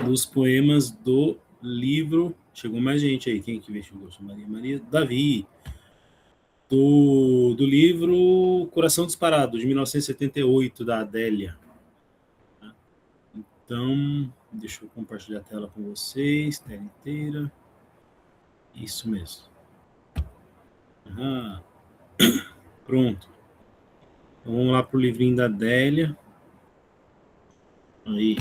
dos poemas do livro... Chegou mais gente aí. Quem que veio? Maria Davi. Do livro Coração Disparado, de 1978, da Adélia. Então, deixa eu compartilhar a tela com vocês, tela inteira. Isso mesmo. Pronto. Então, vamos lá para o livrinho da Adélia. Aí.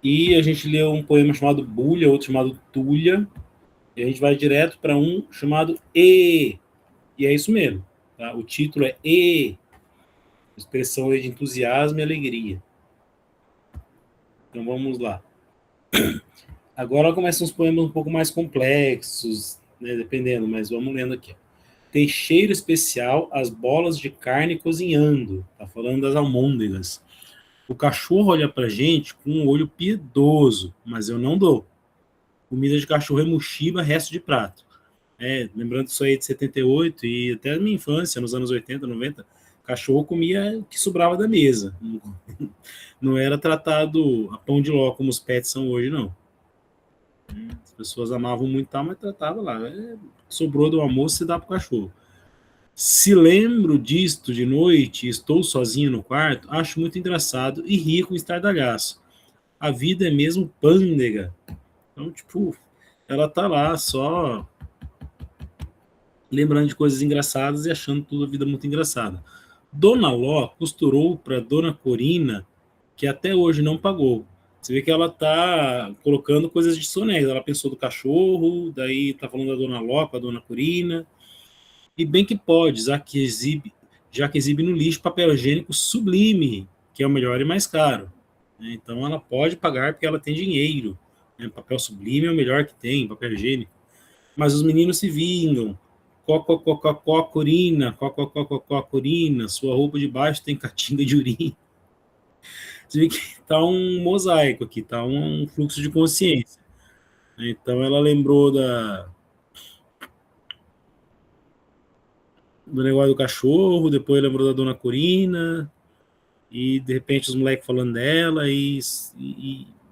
E a gente leu um poema chamado Bulha, outro chamado Tulha. E a gente vai direto para um chamado E. E é isso mesmo. Tá? O título é E. Expressão de entusiasmo e alegria. Então vamos lá. Agora começam os poemas um pouco mais complexos, né, dependendo, mas vamos lendo aqui. Teixeiro especial, as bolas de carne cozinhando. Tá falando das almôndegas. O cachorro olha pra gente com um olho piedoso, mas eu não dou. Comida de cachorro é mochiba, resto de prato. Lembrando isso aí de 78 e até a minha infância, nos anos 80, 90, cachorro comia o que sobrava da mesa. Não era tratado a pão de ló como os pets são hoje, não. As pessoas amavam muito, mas tratava lá. Sobrou do almoço, se dá pro cachorro. Se lembro disto de noite e estou sozinho no quarto, acho muito engraçado e rio com estardalhaço. A vida é mesmo pândega. Então, tipo, ela tá lá só lembrando de coisas engraçadas e achando toda a vida muito engraçada. Dona Ló costurou para Dona Corina, que até hoje não pagou. Você vê que ela tá colocando coisas de soneca. Ela pensou do cachorro, daí tá falando da Dona Ló com a Dona Corina. E bem que pode, já que exibe no lixo papel higiênico sublime, que é o melhor e mais caro. Então ela pode pagar porque ela tem dinheiro. Papel sublime é o melhor que tem, papel higiênico. Mas os meninos se vingam. Corina, Corina, sua roupa de baixo tem catinga de urina. Você vê que tá um mosaico aqui, tá um fluxo de consciência. Então ela lembrou do negócio do cachorro, depois lembrou da Dona Corina, e de repente os moleques falando dela, e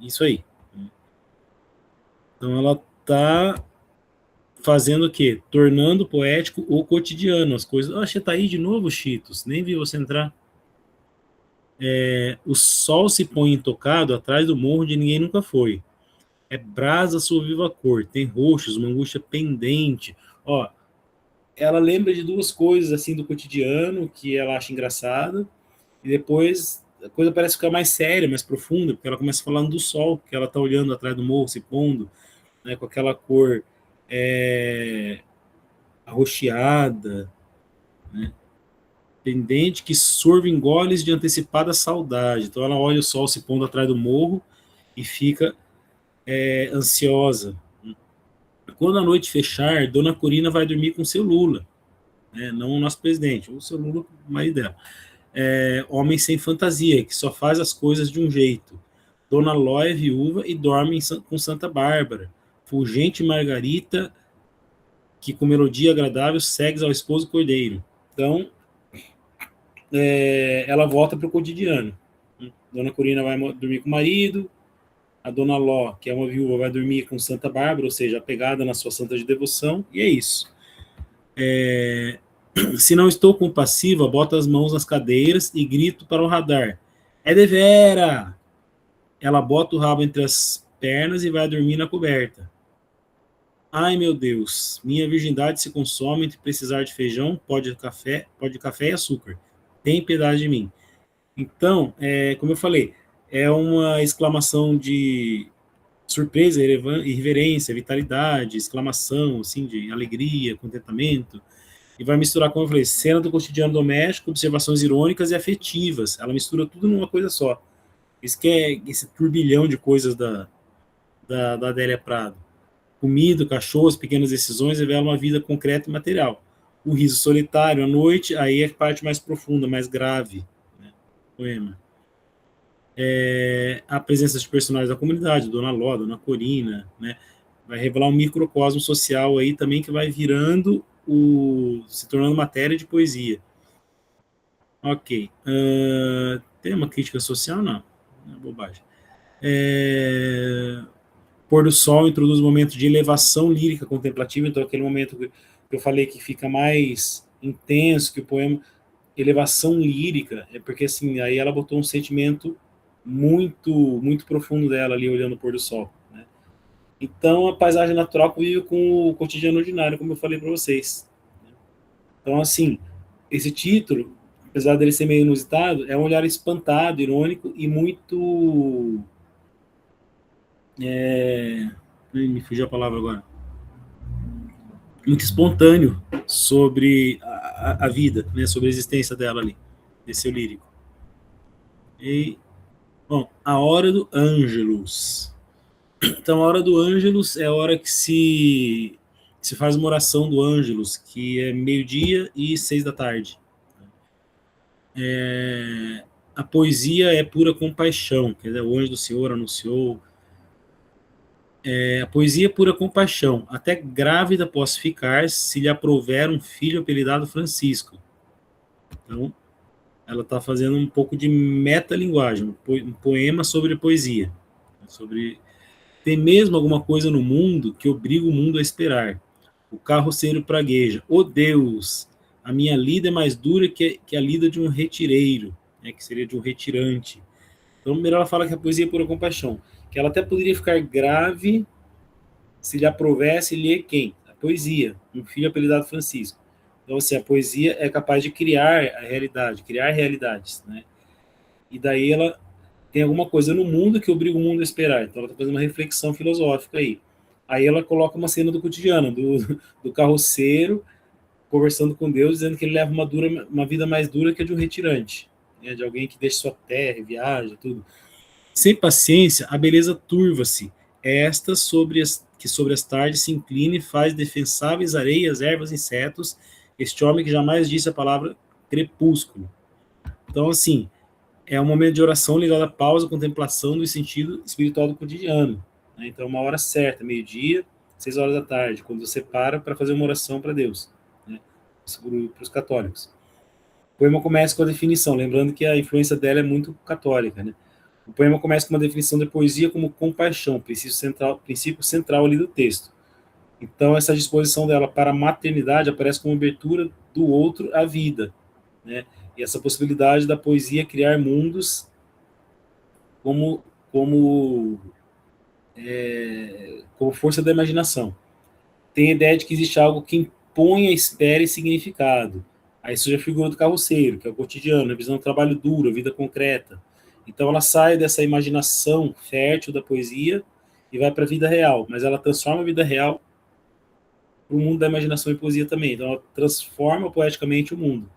isso aí. Então ela tá fazendo o quê? Tornando poético o cotidiano, as coisas. Você tá aí de novo, Cheetos? Nem vi você entrar. O sol se põe intocado atrás do morro de ninguém nunca foi. É brasa sua viva cor, tem roxos, uma angústia pendente. Ela lembra de duas coisas assim do cotidiano que ela acha engraçada, e depois a coisa parece ficar mais séria, mais profunda, porque ela começa falando do sol, que ela está olhando atrás do morro, se pondo, né, com aquela cor arroxeada, né, pendente, que sorve em goles de antecipada saudade. Então ela olha o sol se pondo atrás do morro e fica ansiosa. Quando a noite fechar, Dona Corina vai dormir com seu Lula, né, não o nosso presidente, o seu Lula, o marido dela. Homem sem fantasia, que só faz as coisas de um jeito. Dona Ló é viúva e dorme com Santa Bárbara. Fulgente Margarita, que com melodia agradável segue ao esposo cordeiro. Então, ela volta para o cotidiano. Dona Corina vai dormir com o marido, a Dona Ló, que é uma viúva, vai dormir com Santa Bárbara, ou seja, apegada na sua santa de devoção, e é isso. Se não estou compassiva, boto as mãos nas cadeiras e grito para o radar. É devera! Ela bota o rabo entre as pernas e vai dormir na coberta. Ai, meu Deus, minha virgindade se consome entre precisar de feijão, pó de café e açúcar. Tem piedade de mim. Então, como eu falei, é uma exclamação de surpresa, irreverência, vitalidade, exclamação, assim, de alegria, contentamento, e vai misturar, como eu falei, cena do cotidiano doméstico, observações irônicas e afetivas. Ela mistura tudo numa coisa só. Isso que é esse turbilhão de coisas da Adélia Prado. Comida, cachorros, pequenas decisões revelam uma vida concreta e material. O riso solitário à noite, aí é a parte mais profunda, mais grave, né? Poema. A presença de personagens da comunidade, Dona Ló, Dona Corina, né? Vai revelar um microcosmo social aí também que vai virando se tornando matéria de poesia. Ok. Tem uma crítica social? Não. Não é bobagem. Pôr do sol introduz um momento de elevação lírica contemplativa, então aquele momento que eu falei que fica mais intenso que o poema, elevação lírica, é porque assim, aí ela botou um sentimento muito, muito profundo dela ali olhando o pôr do sol, né? Então a paisagem natural convive com o cotidiano ordinário, como eu falei para vocês. Então assim, esse título, apesar dele ser meio inusitado, é um olhar espantado, irônico e muito me fugiu a palavra agora, muito espontâneo sobre a vida, né, sobre a existência dela ali, esse lírico. E, bom, a hora do Ângelus. Então, a hora do Ângelus é a hora que se faz uma oração do Ângelus, que é 12h e 6 da tarde. A poesia é pura compaixão, quer dizer, o anjo do Senhor anunciou. A poesia é pura compaixão. Até grávida posso ficar se lhe aprouver um filho apelidado Francisco. Então, ela está fazendo um pouco de metalinguagem, um poema sobre poesia. Tem mesmo alguma coisa no mundo que obriga o mundo a esperar. O carroceiro pragueja. Oh Deus, a minha lida é mais dura que a lida de um retireiro, né, que seria de um retirante. Então, primeiro ela fala que a poesia é pura compaixão. Que ela até poderia ficar grave se lhe aprovesse ler quem? A poesia, um filho apelidado Francisco. Então, assim, a poesia é capaz de criar a realidade, criar realidades, né? E daí ela tem alguma coisa no mundo que obriga o mundo a esperar. Então, ela está fazendo uma reflexão filosófica aí. Aí ela coloca uma cena do cotidiano, do carroceiro conversando com Deus, dizendo que ele leva uma vida mais dura que a de um retirante, né? De alguém que deixa sua terra, viaja, tudo. Sem paciência, a beleza turva-se. É esta que sobre as tardes se inclina e faz defensáveis areias, ervas, insetos, este homem que jamais disse a palavra crepúsculo. Então, assim, é um momento de oração ligado à pausa, contemplação do sentido espiritual do cotidiano, né? Então, uma hora certa, 12h, 6 da tarde, quando você para fazer uma oração para Deus, né? Para os católicos. O poema começa com a definição, lembrando que a influência dela é muito católica, né? O poema começa com uma definição de poesia como compaixão, princípio central ali do texto. Então, essa disposição dela para a maternidade aparece como abertura do outro à vida, né? E essa possibilidade da poesia criar mundos como força da imaginação. Tem a ideia de que existe algo que impõe a espera e significado. Aí surge a figura do carroceiro, que é o cotidiano, a visão do trabalho duro, a vida concreta. Então ela sai dessa imaginação fértil da poesia e vai para a vida real, mas ela transforma a vida real para o mundo da imaginação e poesia também. Então ela transforma poeticamente o mundo.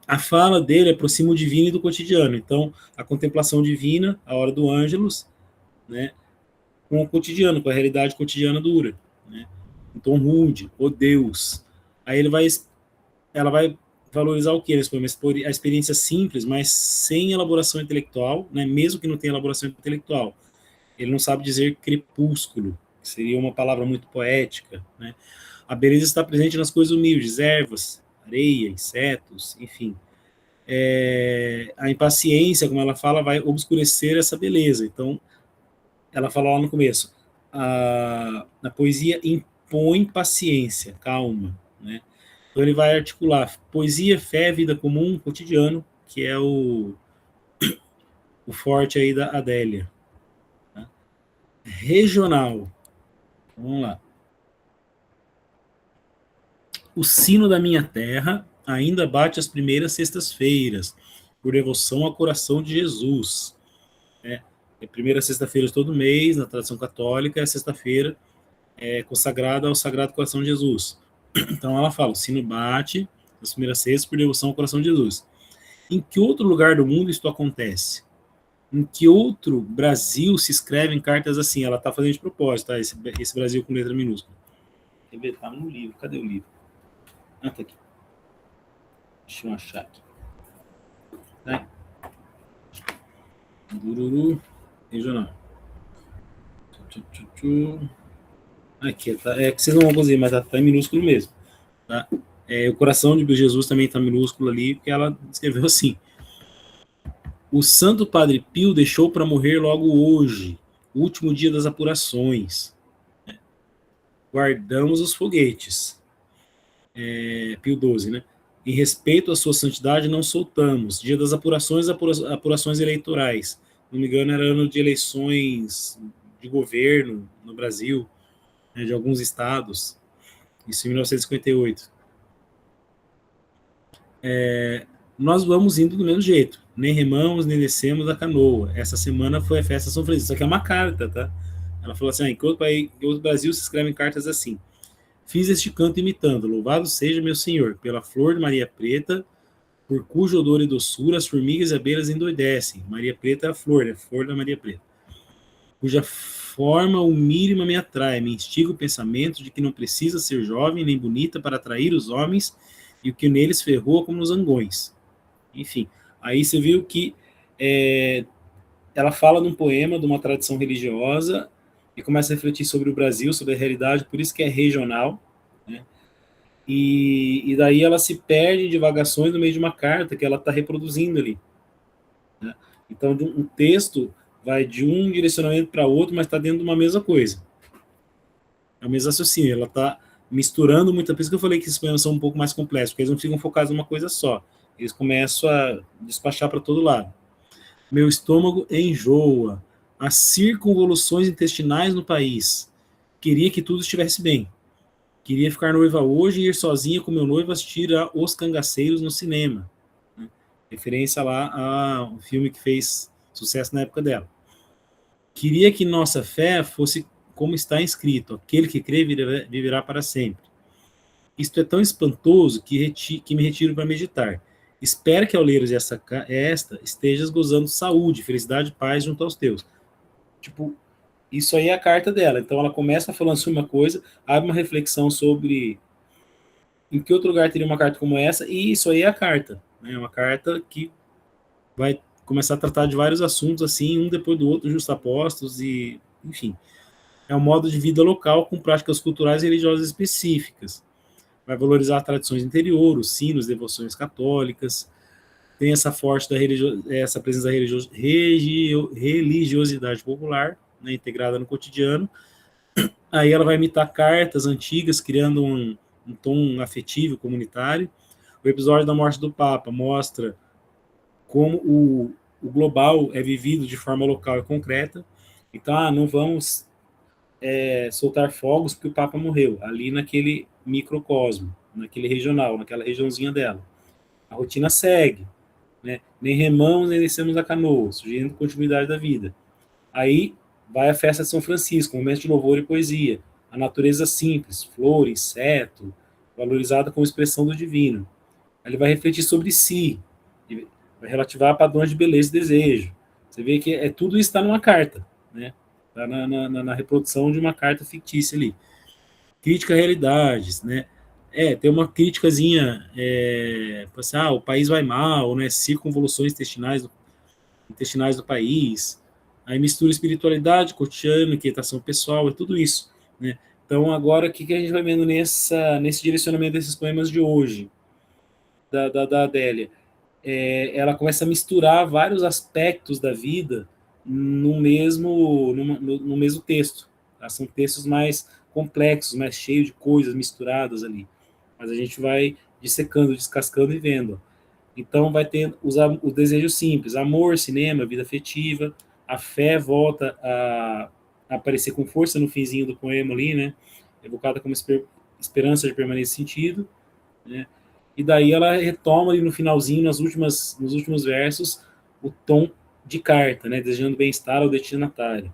A fala dele aproxima o divino e do cotidiano. Então a contemplação divina, a hora do Ângelus, né, com o cotidiano, com a realidade cotidiana dura, né? Um tom rude, o Deus. Aí ela vai valorizar o que nesse poema? A experiência simples, mas sem elaboração intelectual, né? Mesmo que não tenha elaboração intelectual. Ele não sabe dizer crepúsculo, que seria uma palavra muito poética, né? A beleza está presente nas coisas humildes, ervas, areia, insetos, enfim. A impaciência, como ela fala, vai obscurecer essa beleza. Então, ela fala lá no começo, a poesia impõe paciência, calma, né? Então ele vai articular poesia, fé, vida comum, cotidiano, que é o forte aí da Adélia. Tá? Regional. Vamos lá. O sino da minha terra ainda bate as primeiras sextas-feiras, por devoção ao coração de Jesus. É a primeira sexta-feira de todo mês, na tradição católica, é a sexta-feira consagrada ao Sagrado Coração de Jesus. Então ela fala, o sino bate nas primeiras sextas por devoção ao coração de Jesus. Em que outro lugar do mundo isso acontece? Em que outro Brasil se escrevem cartas assim? Ela está fazendo de propósito, tá? Esse Brasil com letra minúscula. Quer ver? Tá no livro. Cadê o livro? Ah, tá aqui. Deixa eu achar aqui. Tá? Bururu regional. Aqui, tá? É que vocês não vão conseguir, mas tá em minúsculo mesmo. Tá? O coração de Jesus também está minúsculo ali, porque ela escreveu assim. O Santo Padre Pio deixou para morrer logo hoje, último dia das apurações. Guardamos os foguetes. Pio XII, né? Em respeito à sua santidade, não soltamos. Dia das apurações, apurações eleitorais. Se não me engano, era ano de eleições de governo no Brasil, né, de alguns estados. Isso em 1958. Nós vamos indo do mesmo jeito. Nem remamos, nem descemos da canoa. Essa semana foi a festa São Francisco. Isso aqui é uma carta, tá? Ela falou assim, em outro Brasil se escrevem cartas assim. Fiz este canto imitando, louvado seja meu Senhor, pela flor de Maria Preta, por cujo odor e doçura as formigas e abelhas endoidecem. Maria Preta é a flor, né? Flor da Maria Preta. Cuja forma humílima me atrai, me instiga o pensamento de que não precisa ser jovem nem bonita para atrair os homens e o que neles ferroa como nos angões. Enfim, aí você viu que ela fala num poema de uma tradição religiosa e começa a refletir sobre o Brasil, sobre a realidade, por isso que é regional, né? E daí ela se perde em divagações no meio de uma carta que ela está reproduzindo ali, né? Então, um texto vai de um direcionamento para outro, mas está dentro de uma mesma coisa. É o mesmo raciocínio, ela está misturando muita coisa, que eu falei que esses poemas são um pouco mais complexos, porque eles não ficam focados numa coisa só. Eles começam a despachar para todo lado. Meu estômago enjoa. As circunvoluções intestinais no país. Queria que tudo estivesse bem. Queria ficar noiva hoje e ir sozinha com meu noivo assistir a Os Cangaceiros no cinema. Referência lá ao filme que fez sucesso na época dela. Queria que nossa fé fosse como está escrito: aquele que crê viverá para sempre. Isto é tão espantoso que me retiro para meditar. Espero que ao leres esta estejas gozando saúde, felicidade e paz junto aos teus. Tipo, isso aí é a carta dela. Então ela começa falando sobre uma coisa, abre uma reflexão sobre em que outro lugar teria uma carta como essa, e isso aí é a carta. É uma carta que vai começar a tratar de vários assuntos, assim, um depois do outro, justapostos, e, enfim. É um modo de vida local com práticas culturais e religiosas específicas. Vai valorizar tradições interior, os sinos, devoções católicas, tem essa forte essa presença da religiosidade popular, né, integrada no cotidiano. Aí ela vai imitar cartas antigas, criando um tom afetivo, comunitário. O episódio da morte do Papa mostra como o global é vivido de forma local e concreta. Então, não vamos soltar fogos porque o Papa morreu, ali naquele microcosmo, naquele regional, naquela regiãozinha dela. A rotina segue, né? Nem remamos, nem descemos a canoa, sugerindo continuidade da vida. Aí vai a festa de São Francisco, um momento de louvor e poesia. A natureza simples, flor, inseto, valorizada como expressão do divino. Ele vai refletir sobre si, vai relativar padrões de beleza e desejo. Você vê que tudo isso está numa carta, né? Está na reprodução de uma carta fictícia ali. Crítica a realidades, né? Tem uma críticazinha, assim, o país vai mal, né? Circunvoluções intestinais do país, aí mistura espiritualidade, cotidiano, inquietação pessoal, é tudo isso, né? Então, agora, o que a gente vai vendo nesse direcionamento desses poemas de hoje, da Adélia? Ela começa a misturar vários aspectos da vida no mesmo texto. Tá? São textos mais complexos, mais cheios de coisas misturadas ali. Mas a gente vai dissecando, descascando e vendo. Então vai ter os desejos simples, amor, cinema, vida afetiva, a fé volta a aparecer com força no finzinho do poema ali, né? Evocada como esperança de permanência e sentido, né? E daí ela retoma ali no finalzinho, nos últimos versos, o tom de carta, né? Desejando bem-estar ao destinatário.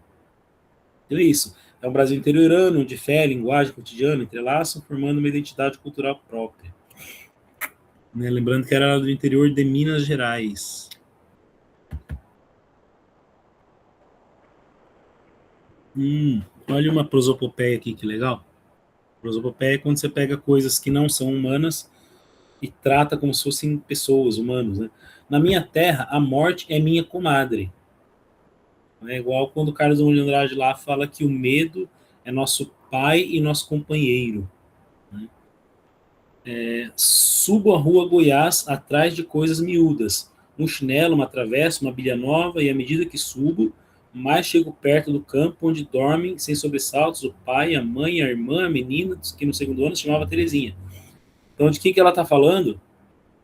Então é isso. É um Brasil interiorano, onde fé, linguagem, cotidiano entrelaçam, formando uma identidade cultural própria. Né? Lembrando que era do interior de Minas Gerais. Olha uma prosopopeia aqui, que legal. Prosopopeia é quando você pega coisas que não são humanas e trata como se fossem pessoas, humanos, né? Na minha terra, a morte é minha comadre. É igual quando o Carlos Drummond de Andrade lá fala que o medo é nosso pai e nosso companheiro. Né? Subo a rua Goiás atrás de coisas miúdas. um chinelo, uma travessa, uma bilha nova, e à medida que subo, mais chego perto do campo onde dormem, sem sobressaltos, o pai, a mãe, a irmã, a menina, que no segundo ano se chamava Terezinha. Então, de que ela está falando?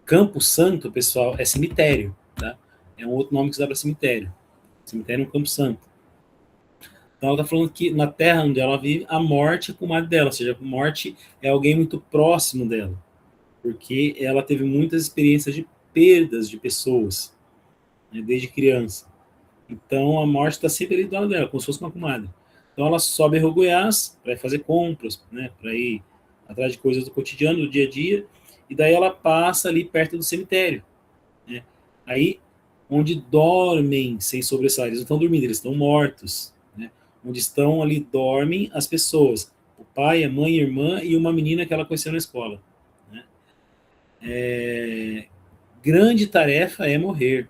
Campo Santo, pessoal, é cemitério, tá? É um outro nome que se dá para cemitério. Cemitério é um Campo Santo. Então, ela está falando que na terra onde ela vive, a morte é comadre dela, ou seja, a morte é alguém muito próximo dela, porque ela teve muitas experiências de perdas de pessoas, né, desde criança. Então, a morte está sempre ali do lado dela, como se fosse uma comadre. Então, ela sobe a Goiás para fazer compras, né, para ir atrás de coisas do cotidiano, do dia a dia, e daí ela passa ali perto do cemitério, né? Aí, onde dormem sem sobressair, eles não estão dormindo, eles estão mortos, né? Onde estão ali, dormem as pessoas, o pai, a mãe, a irmã e uma menina que ela conheceu na escola, né? Grande tarefa é morrer.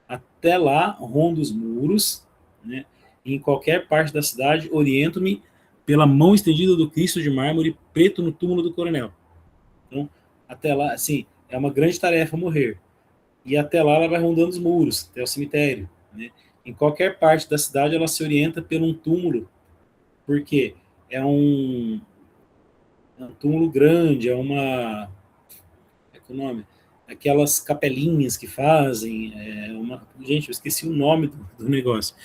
Até lá, rondo os muros, né? Em qualquer parte da cidade, oriento-me pela mão estendida do Cristo de mármore preto no túmulo do coronel. Então, até lá, assim, é uma grande tarefa morrer. E até lá ela vai rondando os muros, até o cemitério, né? Em qualquer parte da cidade ela se orienta por um túmulo, porque é um túmulo grande, é que é o nome? Aquelas capelinhas que fazem, gente, eu esqueci o nome do negócio,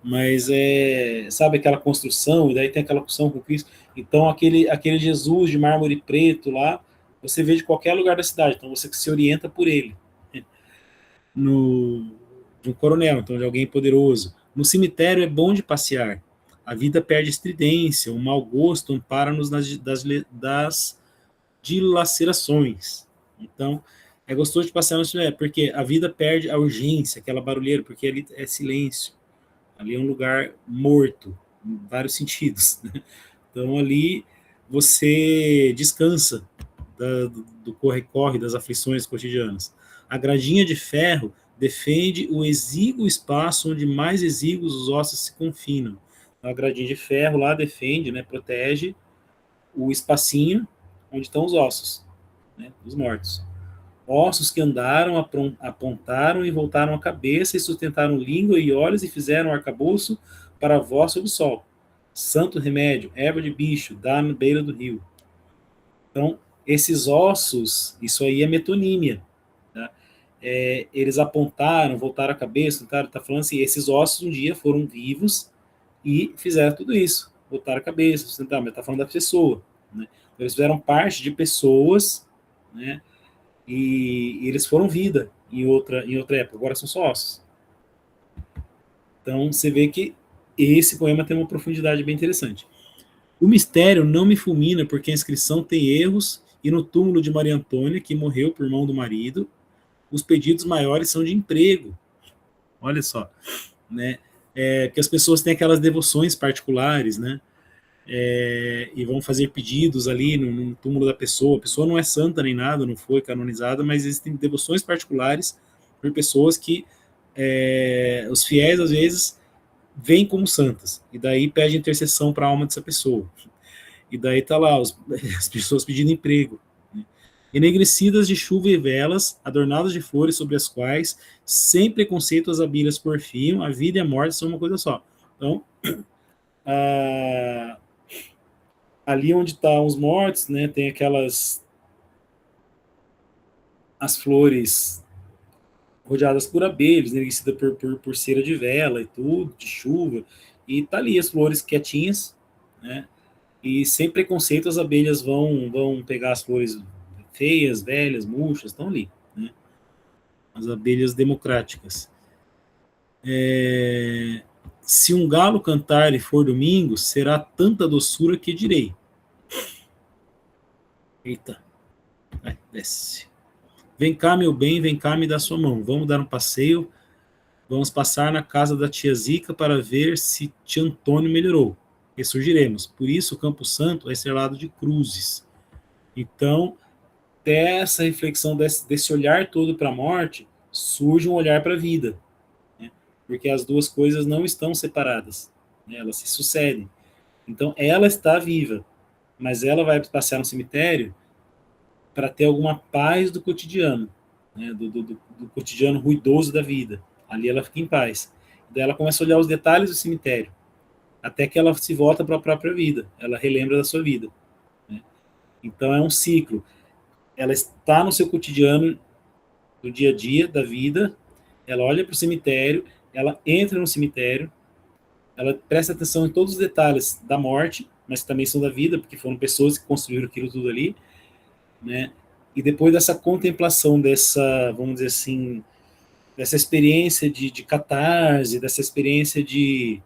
mas sabe aquela construção, e daí tem aquela construção com Cristo, então aquele Jesus de mármore preto lá, você vê de qualquer lugar da cidade, então você se orienta por ele, de um coronel, então de alguém poderoso. No cemitério é bom de passear, a vida perde estridência, o mau gosto ampara-nos das dilacerações. Então, é gostoso de passear no cemitério, porque a vida perde a urgência, aquela barulheira, porque ali é silêncio. Ali é um lugar morto, em vários sentidos. Né? Então, ali você descansa do corre-corre, das aflições cotidianas. A gradinha de ferro defende o exíguo espaço onde mais exíguos os ossos se confinam. A gradinha de ferro lá defende, né, protege o espacinho onde estão os ossos, né, dos mortos. Ossos que andaram, apontaram e voltaram a cabeça e sustentaram língua e olhos e fizeram arcabouço para a voz sob o sol. Santo remédio, erva de bicho, dá na beira do rio. Então, esses ossos, isso aí é metonímia. Tá? Eles apontaram, voltaram a cabeça, tá falando assim, esses ossos um dia foram vivos e fizeram tudo isso. Voltaram a cabeça, sustentaram, mas está falando da pessoa. Né? Então, eles fizeram parte de pessoas, né? E eles foram vida em outra época, agora são só ossos. Então, você vê que esse poema tem uma profundidade bem interessante. O mistério não me fulmina porque a inscrição tem erros e no túmulo de Maria Antônia, que morreu por mão do marido, os pedidos maiores são de emprego. Olha só, né? Que as pessoas têm aquelas devoções particulares, né? E vão fazer pedidos ali no túmulo da pessoa. A pessoa não é santa nem nada, não foi canonizada, mas existem devoções particulares por pessoas que os fiéis, às vezes, veem como santas, e daí pede intercessão para a alma dessa pessoa. E daí tá lá as pessoas pedindo emprego. Né? Enegrecidas de chuva e velas, adornadas de flores sobre as quais, sem preconceito as abelhas porfiam, a vida e a morte são uma coisa só. Então, ali onde estão os mortos, né, tem as flores rodeadas por abelhas, enegrecidas por cera de vela e tudo, de chuva, e tá ali as flores quietinhas, né, e sem preconceito as abelhas vão pegar as flores feias, velhas, murchas, estão ali, né? As abelhas democráticas. Se um galo cantar e for domingo, será tanta doçura que direi. Eita, vai, desce. Vem cá, meu bem, vem cá, me dá sua mão. Vamos dar um passeio. Vamos passar na casa da tia Zica para ver se tio Antônio melhorou. Ressurgiremos. Por isso, o Campo Santo é estrelado de cruzes. Então, dessa reflexão, desse olhar todo para a morte, surge um olhar para a vida. Né? Porque as duas coisas não estão separadas. Né? Elas se sucedem. Então, ela está viva, mas ela vai passear no cemitério para ter alguma paz do cotidiano. né, do cotidiano ruidoso da vida. Ali ela fica em paz. Daí ela começa a olhar os detalhes do cemitério, até que ela se volta para a própria vida, ela relembra da sua vida. Né? Então é um ciclo. Ela está no seu cotidiano do dia a dia, da vida, ela olha para o cemitério, ela entra no cemitério, ela presta atenção em todos os detalhes da morte, mas também são da vida, porque foram pessoas que construíram aquilo tudo ali, né? E depois dessa contemplação, dessa, vamos dizer assim, dessa experiência de catarse, dessa experiência de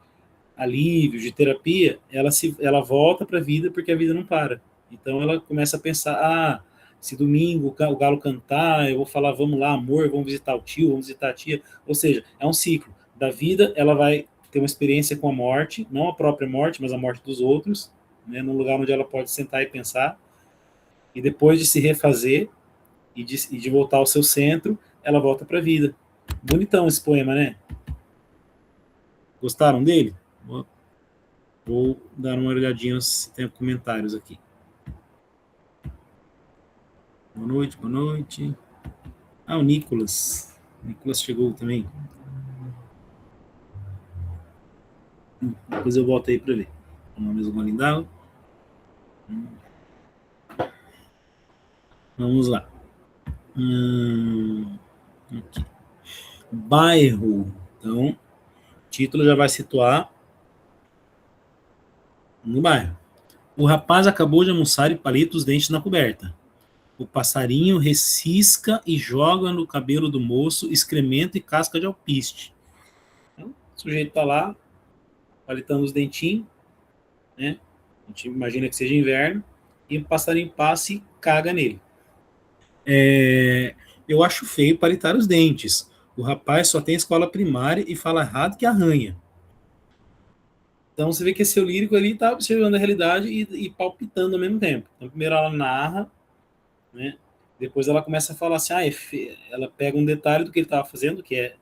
alívio, de terapia, ela volta para a vida porque a vida não para. Então ela começa a pensar, se domingo o galo cantar, eu vou falar, vamos lá, amor, vamos visitar o tio, vamos visitar a tia. Ou seja, é um ciclo. Da vida, ela vai ter uma experiência com a morte, não a própria morte, mas a morte dos outros, né, num lugar onde ela pode sentar e pensar. E depois de se refazer e de voltar ao seu centro, ela volta para a vida. Bonitão esse poema, né? Gostaram dele? Vou dar uma olhadinha se tem comentários aqui. Boa noite, boa noite. O Nicolas. O Nicolas chegou também. Depois eu volto aí para ver. O nome do Golindalo. Vamos lá. Aqui. Bairro. Então, o título já vai situar no bairro. O rapaz acabou de almoçar e palita os dentes na coberta. O passarinho recisca e joga no cabelo do moço excremento e casca de alpiste. Então, o sujeito está lá, palitando os dentinhos, né? A gente imagina que seja inverno, e o passarinho passa e caga nele. Eu acho feio palitar os dentes. O rapaz só tem escola primária e fala errado que arranha. Então você vê que esse seu lírico ali está observando a realidade e palpitando ao mesmo tempo. Então primeiro ela narra, né? Depois ela começa a falar assim, ela pega um detalhe do que ele estava fazendo, que é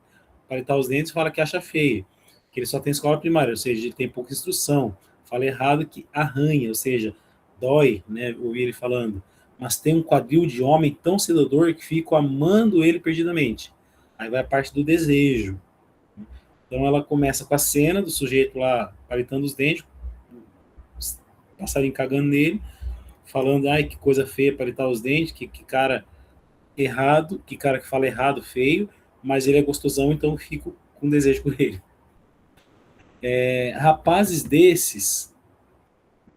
palitar os dentes, e fala que acha feio, que ele só tem escola primária, ou seja, ele tem pouca instrução, fala errado que arranha, ou seja, dói, né, ouvir ele falando, mas tem um quadril de homem tão sedutor que fico amando ele perdidamente. Aí vai a parte do desejo. Então ela começa com a cena do sujeito lá palitando os dentes, passarinho cagando nele, falando, que coisa feia palitar os dentes, que cara errado, que cara que fala errado, feio, mas ele é gostosão, então eu fico com desejo por ele. Rapazes desses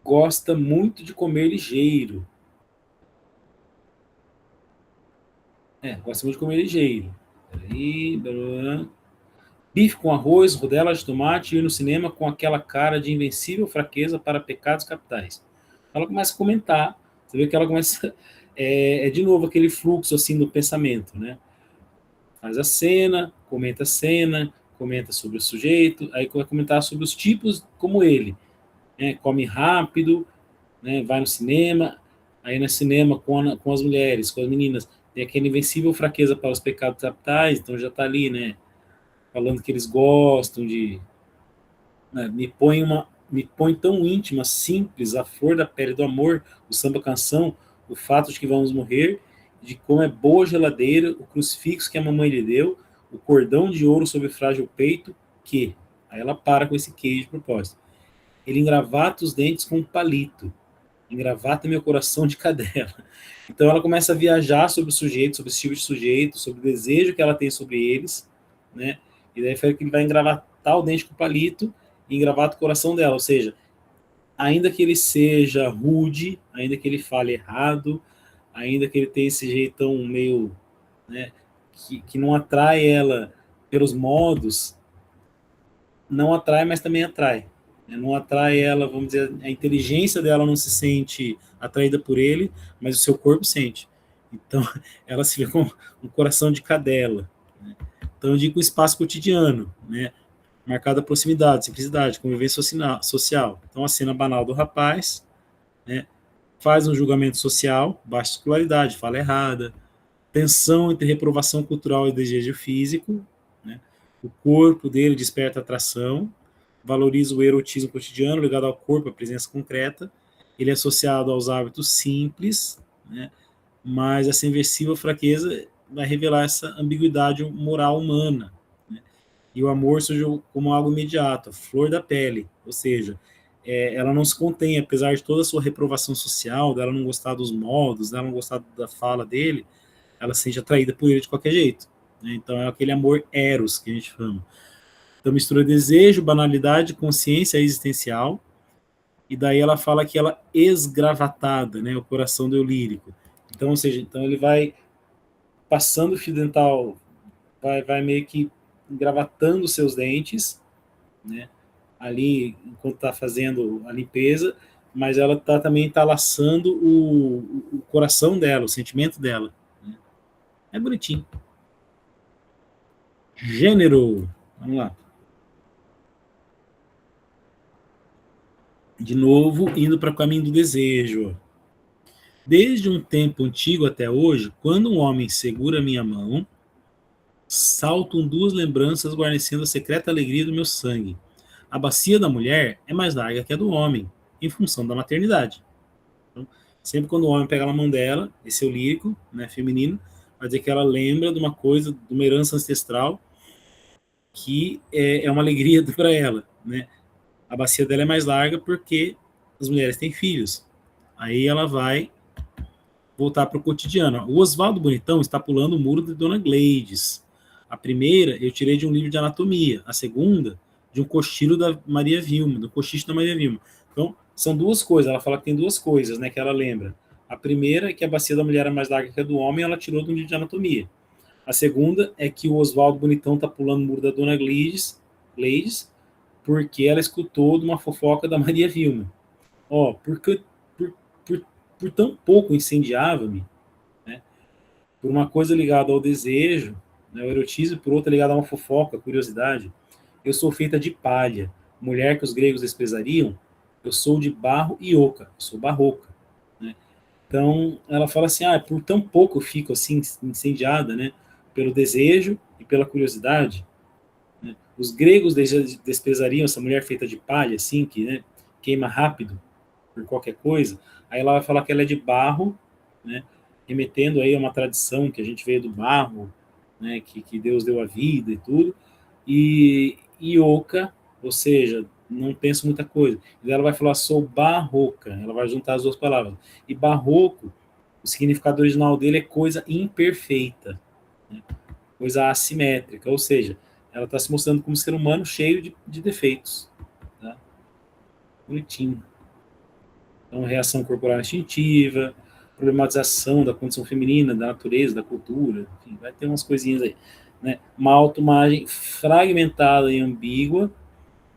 gosta muito de comer ligeiro. Gosta muito de comer ligeiro. Bife com arroz, rodela de tomate e ir no cinema com aquela cara de invencível fraqueza para pecados capitais. Ela começa a comentar, você vê que ela começa... de novo aquele fluxo assim do pensamento, né? Faz a cena, comenta sobre o sujeito, aí vai comentar sobre os tipos como ele, né? Come rápido, né? Vai no cinema, aí no cinema com as mulheres, com as meninas, tem aquela invencível fraqueza para os pecados capitais, então já está ali, né? Falando que eles gostam de... Né? Me põe tão íntima, simples, a flor da pele do amor, o samba canção, o fato de que vamos morrer, de como é boa geladeira, o crucifixo que a mamãe lhe deu, o cordão de ouro sobre o frágil peito, que... Aí ela para com esse queijo de propósito. Ele engravata os dentes com um palito. Engravata meu coração de cadela. Então ela começa a viajar sobre o sujeito, sobre esse tipo de sujeito, sobre o desejo que ela tem sobre eles, né? E daí foi que ele vai engravatar o dente com o palito e engravata o coração dela. Ou seja, ainda que ele seja rude, ainda que ele fale errado, ainda que ele tenha esse jeitão meio, né, que não atrai ela pelos modos, não atrai, mas também atrai. Não atrai ela, vamos dizer, a inteligência dela não se sente atraída por ele, mas o seu corpo sente. Então, ela se vê com um coração de cadela. Né? Então, eu digo o espaço cotidiano, né? Marcada proximidade, simplicidade, convivência social. Então, a cena banal do rapaz, né? Faz um julgamento social, baixa escolaridade, fala errada, tensão entre reprovação cultural e desejo físico, né? O corpo dele desperta atração, valoriza o erotismo cotidiano ligado ao corpo, a presença concreta, ele é associado aos hábitos simples, né? Mas essa invencível fraqueza vai revelar essa ambiguidade moral humana, né? E o amor surge como algo imediato, a flor da pele, ou seja, ela não se contém, apesar de toda a sua reprovação social, dela não gostar dos modos, dela não gostar da fala dele, ela se sente atraída por ele de qualquer jeito, né? Então é aquele amor eros que a gente chama. Então mistura desejo, banalidade, consciência existencial, e daí ela fala que ela esgravatada, né, o coração do eu lírico. Então, ou seja, então ele vai passando o fio dental, vai meio que engravatando os seus dentes, né, ali enquanto está fazendo a limpeza, mas ela também está laçando o coração dela, o sentimento dela, né? É bonitinho. Gênero, vamos lá. De novo, indo para o caminho do desejo. Desde um tempo antigo até hoje, quando um homem segura minha mão, saltam duas lembranças guarnecendo a secreta alegria do meu sangue. A bacia da mulher é mais larga que a do homem, em função da maternidade. Então, sempre quando o homem pega na mão dela, esse é o lírico, né, feminino, vai dizer que ela lembra de uma coisa, de uma herança ancestral, que é uma alegria para ela, né? A bacia dela é mais larga porque as mulheres têm filhos. Aí ela vai voltar para o cotidiano. O Oswaldo Bonitão está pulando o muro de Dona Gleides. A primeira eu tirei de um livro de anatomia, a segunda de um cochilo da Maria Vilma, do cochicho da Maria Vilma. Então, são duas coisas, ela fala que tem duas coisas, né, que ela lembra. A primeira é que a bacia da mulher é mais larga que a do homem, ela tirou de um livro de anatomia. A segunda é que o Oswaldo Bonitão está pulando o muro da Dona Gleides, porque ela escutou de uma fofoca da Maria Vilma. Ó, porque por, por tão pouco incendiava-me, né, por uma coisa ligada ao desejo, né, ao erotismo, por outra ligada a uma fofoca, curiosidade. Eu sou feita de palha, mulher que os gregos desprezariam, eu sou de barro e oca, sou barroca, né? Então, ela fala assim, por tão pouco eu fico assim incendiada, né, pelo desejo e pela curiosidade, né? Os gregos desprezariam essa mulher feita de palha, assim, que, né, queima rápido por qualquer coisa. Aí ela vai falar que ela é de barro, né, remetendo aí a uma tradição que a gente veio do barro, né, que Deus deu a vida e tudo, e oca, ou seja, não penso muita coisa. E ela vai falar, sou barroca, ela vai juntar as duas palavras. E barroco, o significado original dele é coisa imperfeita, né, coisa assimétrica, ou seja, ela está se mostrando como um ser humano cheio de defeitos. Tá? Bonitinho. Então, reação corporal instintiva, problematização da condição feminina, da natureza, da cultura, enfim, vai ter umas coisinhas aí. Né? Uma autoimagem fragmentada e ambígua.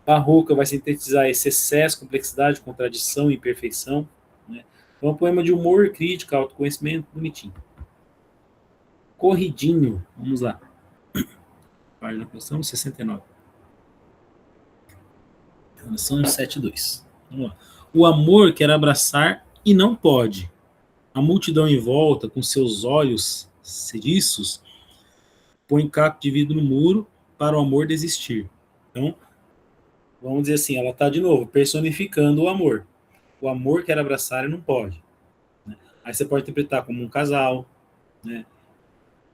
Barroca vai sintetizar esse excesso, complexidade, contradição e imperfeição. Né? Então, é um poema de humor, crítica, autoconhecimento, bonitinho. Corridinho, vamos lá. Página questão 69. São 7.2. Vamos lá. O amor quer abraçar e não pode. A multidão em volta, com seus olhos ceriços, põe caco de vidro no muro para o amor desistir. Então, vamos dizer assim, ela está de novo personificando o amor. O amor quer abraçar e não pode. Né? Aí você pode interpretar como um casal, né?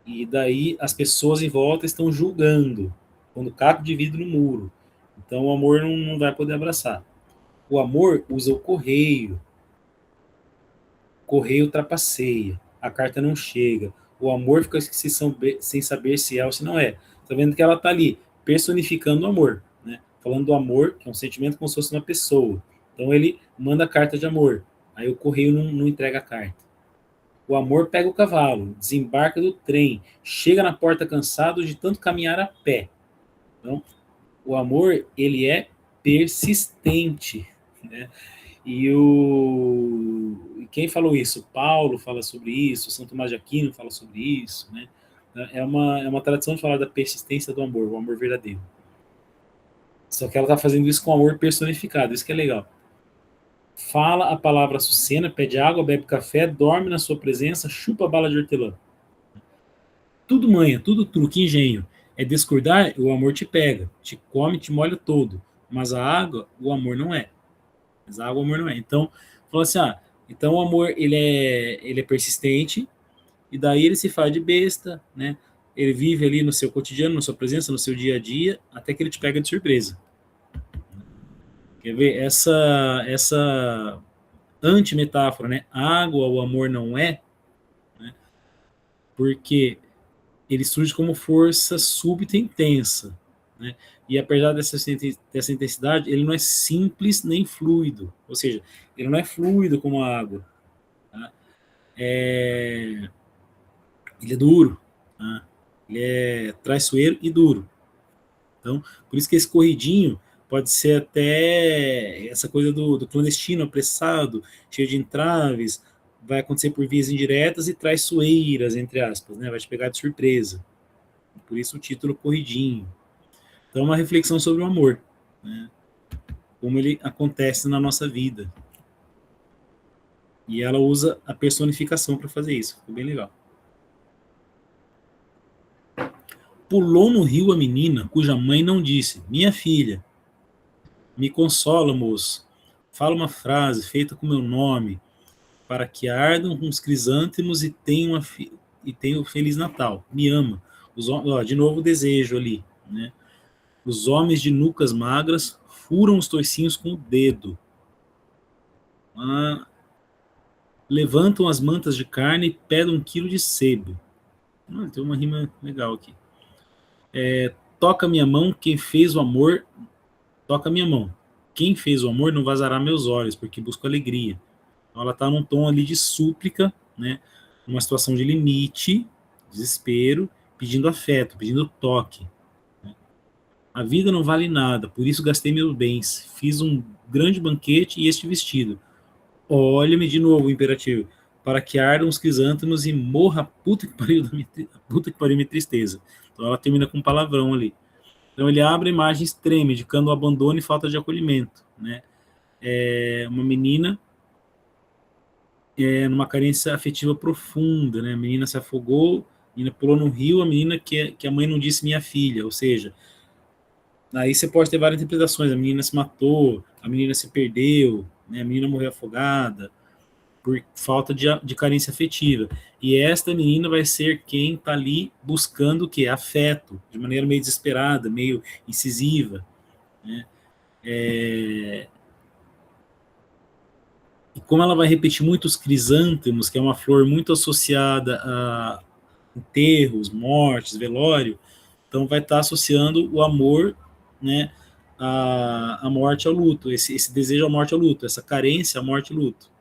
E daí as pessoas em volta estão julgando, pondo caco de vidro no muro. Então o amor não vai poder abraçar. O amor usa o correio. O correio trapaceia. A carta não chega. O amor fica sem saber se é ou se não é. Tá vendo que ela tá ali personificando o amor, né? Falando do amor, que é um sentimento como se fosse uma pessoa. Então ele manda a carta de amor. Aí o correio não entrega a carta. O amor pega o cavalo, desembarca do trem, chega na porta cansado de tanto caminhar a pé. Então, o amor, ele é persistente, né? E quem falou isso? Paulo fala sobre isso, São Tomás de Aquino fala sobre isso, né? É uma tradição de falar da persistência do amor, o amor verdadeiro. Só que ela está fazendo isso com amor personificado, isso que é legal. Fala a palavra açucena, pede água, bebe café, dorme na sua presença, chupa bala de hortelã. Tudo manha, tudo truque, engenho. É descuidar, o amor te pega, te come, te molha todo. Mas a água, o amor não é. Mas a água, o amor não é. Então, fala assim, então o amor, ele é persistente, e daí ele se faz de besta, né? Ele vive ali no seu cotidiano, na sua presença, no seu dia a dia, até que ele te pega de surpresa. Quer ver? Essa antimetáfora, né? Água, o amor não é, né? Porque ele surge como força súbita e intensa, né? E apesar dessa intensidade, ele não é simples nem fluido, ou seja, ele não é fluido como a água, tá? Ele é duro, tá? Ele é traiçoeiro e duro. Então, por isso que esse corridinho pode ser até essa coisa do clandestino, apressado, cheio de entraves, vai acontecer por vias indiretas e traiçoeiras, entre aspas, né? Vai te pegar de surpresa. Por isso o título Corridinho. Então, é uma reflexão sobre o amor, né? Como ele acontece na nossa vida. E ela usa a personificação para fazer isso. Ficou bem legal. Pulou no rio a menina, cuja mãe não disse: minha filha, me consola, moço. Fala uma frase feita com meu nome, para que ardam com os crisântemos e tenham Feliz Natal. Me ama. De novo o desejo ali, né? Os homens de nucas magras furam os toicinhos com o dedo. Levantam as mantas de carne e pedem 1 quilo de sebo. Tem uma rima legal aqui. Toca minha mão, quem fez o amor, toca minha mão. Quem fez o amor não vazará meus olhos, porque busco alegria. Então ela está num tom ali de súplica, né? Numa situação de limite, desespero, pedindo afeto, pedindo toque. A vida não vale nada, por isso gastei meus bens. Fiz um grande banquete e este vestido. Olha-me de novo o imperativo. Para que ardam os crisântemos e morra a puta que pariu minha tristeza. Então ela termina com um palavrão ali. Então ele abre a imagem extrema, indicando o abandono e falta de acolhimento, né? Uma menina numa carência afetiva profunda, né? A menina se afogou, a menina pulou no rio, a menina que a mãe não disse minha filha, ou seja, aí você pode ter várias interpretações, a menina se matou, a menina se perdeu, né? A menina morreu afogada, por falta de carência afetiva. E esta menina vai ser quem está ali buscando o quê? Afeto, de maneira meio desesperada, meio incisiva, né? E como ela vai repetir muitos crisântemos, que é uma flor muito associada a enterros, mortes, velório, então vai estar associando o amor, né, à morte ao luto, esse desejo à morte ao luto, essa carência à morte e luto.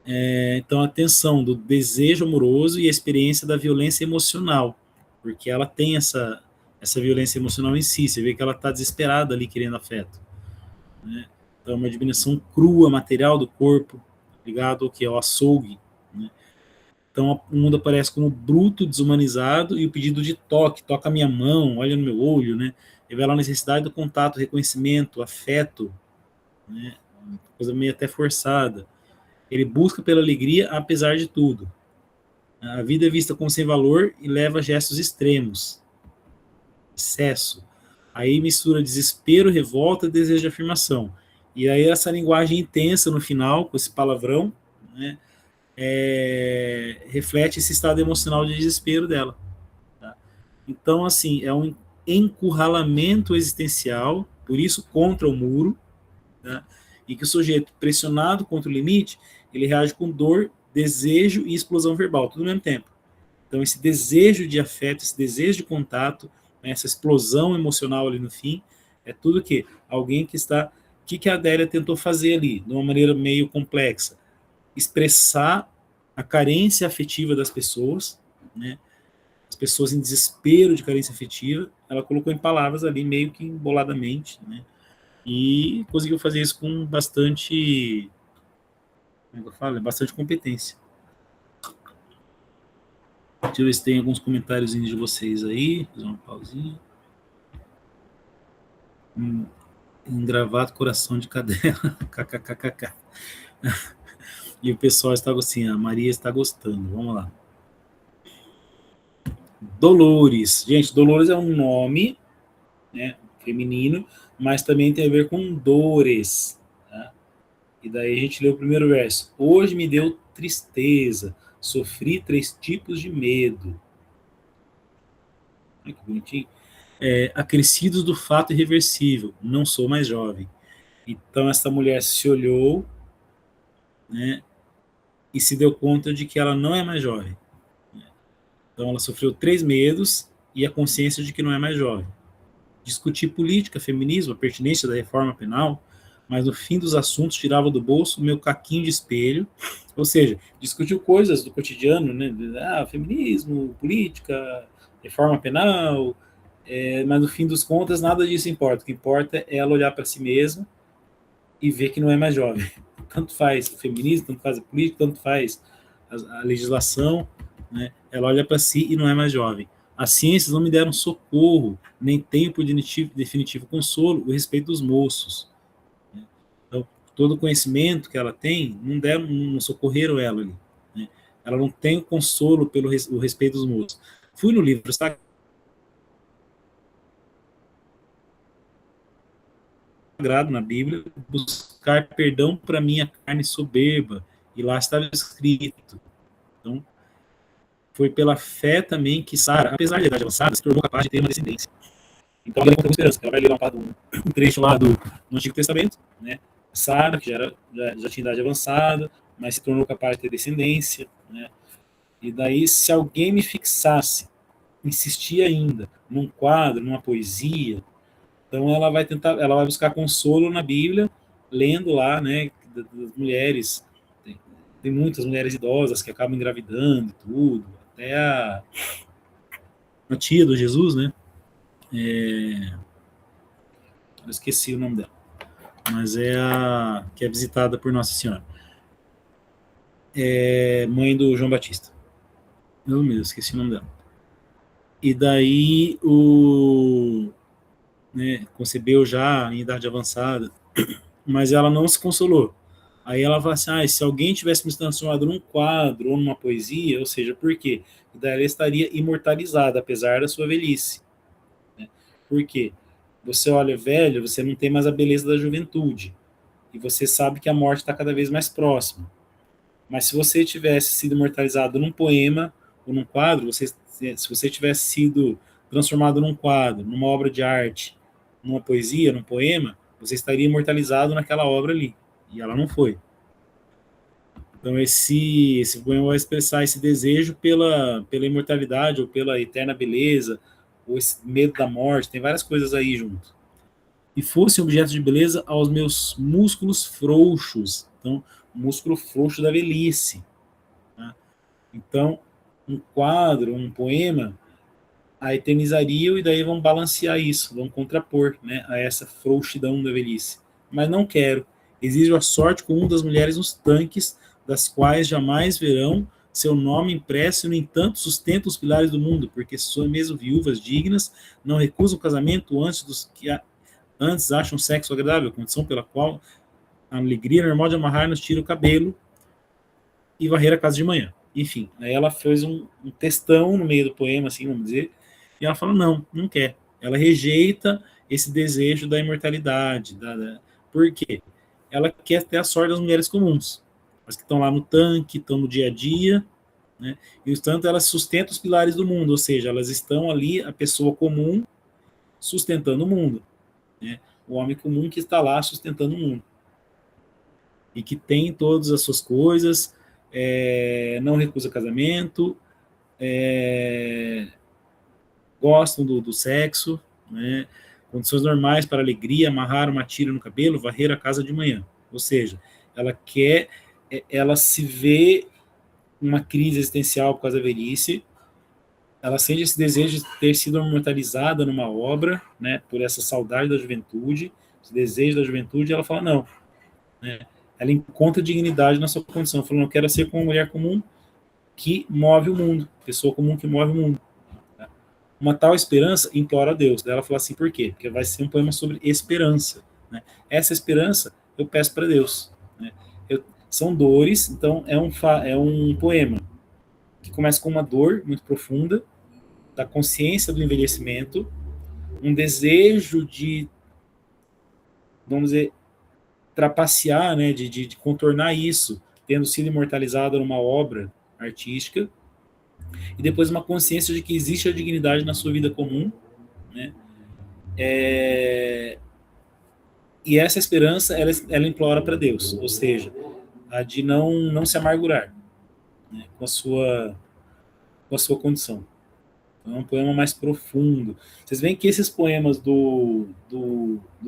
Então a tensão do desejo amoroso e a experiência da violência emocional, porque ela tem essa violência emocional em si, você vê que ela está desesperada ali querendo afeto, né? Então, uma dimensão crua, material do corpo, ligado ao que é o açougue, né? Então, o mundo aparece como bruto, desumanizado, e o pedido de toque, toca a minha mão, olha no meu olho, né? Revela a necessidade do contato, reconhecimento, afeto, né? Coisa meio até forçada. Ele busca pela alegria, apesar de tudo. A vida é vista como sem valor e leva a gestos extremos. Excesso. Aí mistura desespero, revolta e desejo de afirmação. E aí essa linguagem intensa no final, com esse palavrão, né, reflete esse estado emocional de desespero dela. Tá? Então, assim, é um encurralamento existencial, por isso contra o muro, tá? E que o sujeito, pressionado contra o limite, ele reage com dor, desejo e explosão verbal, tudo ao mesmo tempo. Então, esse desejo de afeto, esse desejo de contato, né, essa explosão emocional ali no fim, é tudo que alguém que está... O que a Adélia tentou fazer ali, de uma maneira meio complexa? Expressar a carência afetiva das pessoas, né? As pessoas em desespero de carência afetiva, ela colocou em palavras ali, meio que emboladamente, né? E conseguiu fazer isso com bastante... Como eu falo? Bastante competência. Deixa eu ver se tem alguns comentários de vocês aí. Fazer uma pausinha. Engravado coração de cadela. KKKKK. E o pessoal está assim, a Maria está gostando. Vamos lá. Dolores. Gente, Dolores é um nome, né, feminino, mas também tem a ver com dores. Tá? E daí a gente lê o primeiro verso. Hoje me deu tristeza. Sofri 3 tipos de medo. Ai, que bonitinho. Acrescidos do fato irreversível. Não sou mais jovem. Então, essa mulher se olhou, né, e se deu conta de que ela não é mais jovem. Então, ela sofreu 3 medos e a consciência de que não é mais jovem. Discutir política, feminismo, a pertinência da reforma penal, mas no fim dos assuntos tirava do bolso o meu caquinho de espelho, ou seja, discutiu coisas do cotidiano, né? Feminismo, política, reforma penal, mas no fim dos contas nada disso importa. O que importa é ela olhar para si mesma e ver que não é mais jovem. Tanto faz o feminismo, tanto faz a política, tanto faz a legislação, né? Ela olha para si e não é mais jovem. As ciências não me deram socorro, nem tempo de definitivo consolo, o respeito dos moços. Então, todo o conhecimento que ela tem, não socorreram ela ali. Né? Ela não tem o consolo pelo o respeito dos moços. Fui no livro sagrado, na Bíblia, buscar perdão para minha carne soberba, e lá estava escrito. Então, foi pela fé também que Sara, apesar de idade avançada, se tornou capaz de ter uma descendência. Então ela conta com esperança, ela vai ler um trecho lá do Antigo Testamento, né? Sara, que já tinha idade avançada, mas se tornou capaz de ter descendência, né? E daí, se alguém me fixasse, insistir ainda, num quadro, numa poesia, então ela vai buscar consolo na Bíblia, lendo lá, né, das mulheres. Tem muitas mulheres idosas que acabam engravidando e tudo, até a tia do Jesus, né? Eu esqueci o nome dela, mas é a que é visitada por Nossa Senhora. É mãe do João Batista. Eu mesmo, esqueci o nome dela. E daí concebeu já em idade avançada, mas ela não se consolou. Aí ela fala assim, se alguém tivesse me transformado num quadro ou numa poesia, ou seja, por quê? E daí ela estaria imortalizada, apesar da sua velhice. Né? Por quê? Você olha velho, você não tem mais a beleza da juventude. E você sabe que a morte está cada vez mais próxima. Mas se você tivesse sido imortalizado num poema ou num quadro, se você tivesse sido transformado num quadro, numa obra de arte, numa poesia, num poema, você estaria imortalizado naquela obra ali. E ela não foi. Então esse poema vai expressar esse desejo pela imortalidade ou pela eterna beleza, ou esse medo da morte, tem várias coisas aí junto. E fosse objeto de beleza aos meus músculos frouxos. Então, o músculo frouxo da velhice. Tá? Então, um quadro, um poema, a eternizariam e daí vão balancear isso, vão contrapor, né, a essa frouxidão da velhice. Mas não quero. Exijo a sorte com uma das mulheres nos tanques, das quais jamais verão seu nome impresso, e, no entanto, sustentam os pilares do mundo, porque são mesmo viúvas dignas, não recusam o casamento antes dos que antes acham sexo agradável, condição pela qual a alegria normal de amarrar nos tira o cabelo e varrer a casa de manhã. Enfim, aí ela fez um textão no meio do poema, assim, vamos dizer, e ela fala, não quer. Ela rejeita esse desejo da imortalidade. Por quê? Ela quer ter a sorte das mulheres comuns. As que estão lá no tanque, estão no dia a dia, né? E, portanto, elas sustentam os pilares do mundo, ou seja, elas estão ali, a pessoa comum, sustentando o mundo. Né? O homem comum que está lá sustentando o mundo. E que tem todas as suas coisas, não recusa casamento, gostam do sexo, né? Condições normais para alegria, amarrar uma tira no cabelo, varrer a casa de manhã. Ou seja, ela se vê uma crise existencial por causa da velhice, ela sente esse desejo de ter sido imortalizada numa obra, né, por essa saudade da juventude, esse desejo da juventude, ela fala, não. Né? Ela encontra dignidade na sua condição, falando, eu quero ser como uma mulher comum que move o mundo, pessoa comum que move o mundo. Uma tal esperança implora a Deus. Daí ela fala assim, por quê? Porque vai ser um poema sobre esperança. Né? Essa esperança eu peço para Deus. Né? São dores, então é um poema que começa com uma dor muito profunda, da consciência do envelhecimento, um desejo de, vamos dizer, trapacear, né, de contornar isso, tendo sido imortalizado numa obra artística, e depois uma consciência de que existe a dignidade na sua vida comum, né? E essa esperança, ela implora para Deus, ou seja, a de não se amargurar, né, com a sua condição. Então, é um poema mais profundo. Vocês veem que esses poemas do